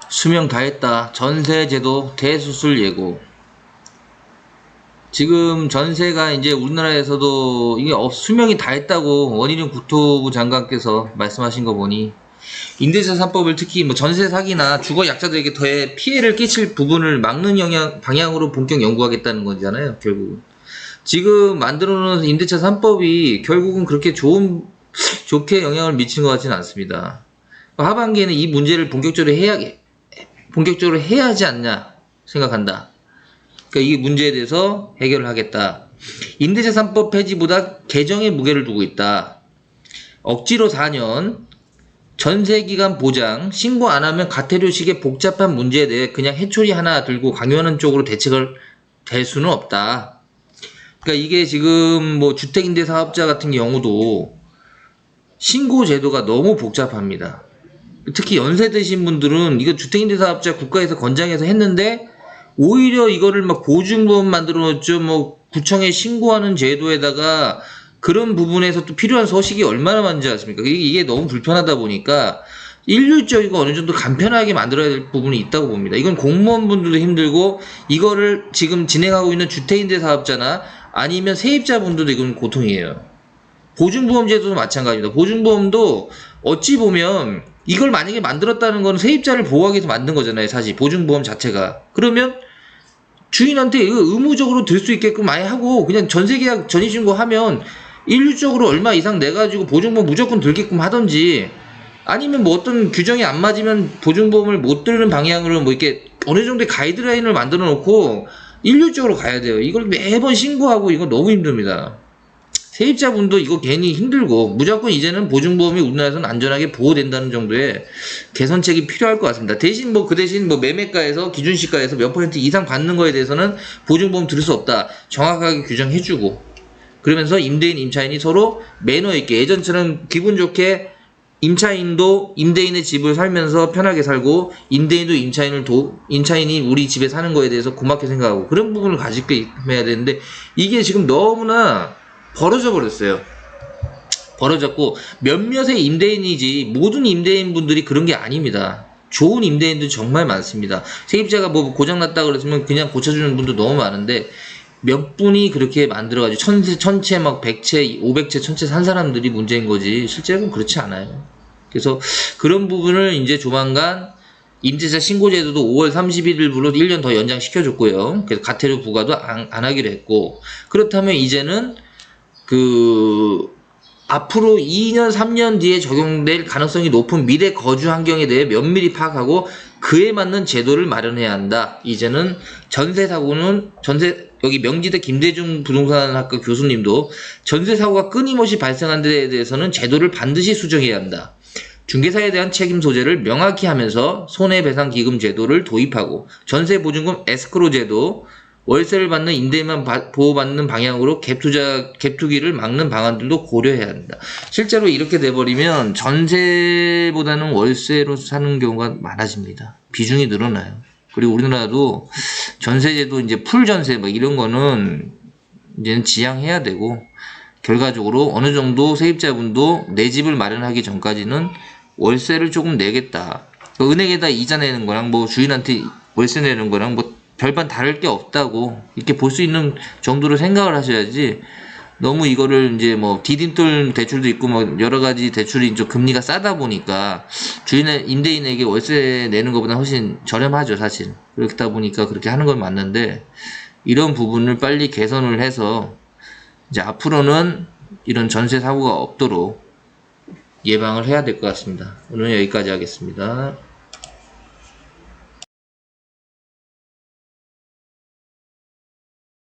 수명 다했다. 전세제도 대수술 예고. 지금 전세가 이제 우리나라에서도 이게 수명이 다했다고 원희룡 국토부 장관께서 말씀하신 거 보니 임대차 3법을 특히 뭐 전세 사기나 주거 약자들에게 더해 피해를 끼칠 부분을 막는 방향으로 본격 연구하겠다는 거잖아요. 결국은 지금 만들어 놓은 임대차 3법이 결국은 그렇게 좋게 영향을 미치는 것 같지는 않습니다. 하반기에는 이 문제를 본격적으로 해야 하지 않냐 생각한다. 그러니까 이 문제에 대해서 해결을 하겠다. 임대차 3법 폐지보다 개정에 무게를 두고 있다. 억지로 4년, 전세기간 보장, 신고 안 하면 가태료식의 복잡한 문제에 대해 그냥 해초리 하나 들고 강요하는 쪽으로 대책을 될 수는 없다. 그러니까 이게 지금 뭐 주택임대사업자 같은 경우도 신고 제도가 너무 복잡합니다. 특히 연세 드신 분들은 이거 주택임대사업자 국가에서 권장해서 했는데 오히려 이거를 막 보증보험 만들어놨죠. 뭐 구청에 신고하는 제도에다가 그런 부분에서 또 필요한 서식이 얼마나 많은지 아십니까? 이게 너무 불편하다 보니까 일률적이고 어느 정도 간편하게 만들어야 될 부분이 있다고 봅니다. 이건 공무원분들도 힘들고 이거를 지금 진행하고 있는 주택임대사업자나 아니면 세입자분들도 이건 고통이에요. 보증보험 제도도 마찬가지입니다. 보증보험도 어찌 보면 이걸 만약에 만들었다는 건 세입자를 보호하기 위해서 만든 거잖아요. 사실 보증보험 자체가. 그러면 주인한테 이거 의무적으로 들 수 있게끔 아예 하고 그냥 전세계약 전입신고하면 일률적으로 얼마 이상 내가지고 보증보험 무조건 들게끔 하던지 아니면 뭐 어떤 규정이 안 맞으면 보증보험을 못 들는 방향으로 뭐 이렇게 어느 정도의 가이드라인을 만들어 놓고 일률적으로 가야 돼요. 이걸 매번 신고하고 이거 너무 힘듭니다. 세입자분도 이거 괜히 힘들고 무조건 이제는 보증보험이 우리나라에서는 안전하게 보호된다는 정도의 개선책이 필요할 것 같습니다. 대신 뭐 그 대신 뭐 매매가에서 기준시가에서 몇 퍼센트 이상 받는 거에 대해서는 보증보험 들을 수 없다. 정확하게 규정해주고 그러면서 임대인, 임차인이 서로 매너 있게 예전처럼 기분 좋게 임차인도 임대인의 집을 살면서 편하게 살고 임대인도 임차인이 우리 집에 사는 거에 대해서 고맙게 생각하고 그런 부분을 가지게 해야 되는데 이게 지금 너무나 벌어져 버렸어요. 벌어졌고 몇몇의 임대인이지 모든 임대인분들이 그런 게 아닙니다. 좋은 임대인들 정말 많습니다. 세입자가 뭐 고장났다 그랬으면 그냥 고쳐주는 분도 너무 많은데 몇 분이 그렇게 만들어가지고 천채 막 100채 500채 1000채 산 사람들이 문제인 거지 실제로는 그렇지 않아요. 그래서 그런 부분을 이제 조만간 임대차 신고제도도 5월 31일부로 1년 더 연장시켜줬고요. 그래서 가태료 부과도 안 하기로 했고 그렇다면 이제는 앞으로 2년, 3년 뒤에 적용될 가능성이 높은 미래 거주 환경에 대해 면밀히 파악하고 그에 맞는 제도를 마련해야 한다. 이제는 여기 명지대 김대중 부동산학과 교수님도 전세사고가 끊임없이 발생한 데에 대해서는 제도를 반드시 수정해야 한다. 중개사에 대한 책임 소재를 명확히 하면서 손해배상기금 제도를 도입하고 전세보증금 에스크로 제도, 월세를 받는 임대인만 보호받는 방향으로 갭투기를 막는 방안들도 고려해야 한다. 실제로 이렇게 돼버리면 전세보다는 월세로 사는 경우가 많아집니다. 비중이 늘어나요. 그리고 우리나라도 전세제도 이제 풀전세 뭐 이런 거는 이제는 지양해야 되고 결과적으로 어느 정도 세입자분도 내 집을 마련하기 전까지는 월세를 조금 내겠다. 은행에다 이자 내는 거랑 뭐 주인한테 월세 내는 거랑 뭐 별반 다를 게 없다고 이렇게 볼 수 있는 정도로 생각을 하셔야지 너무 이거를 이제 뭐 디딤돌 대출도 있고 뭐 여러 가지 대출이 좀 금리가 싸다 보니까 임대인에게 월세 내는 것보다 훨씬 저렴하죠 사실. 그렇다 보니까 그렇게 하는 건 맞는데 이런 부분을 빨리 개선을 해서 이제 앞으로는 이런 전세 사고가 없도록 예방을 해야 될 것 같습니다. 오늘 여기까지 하겠습니다.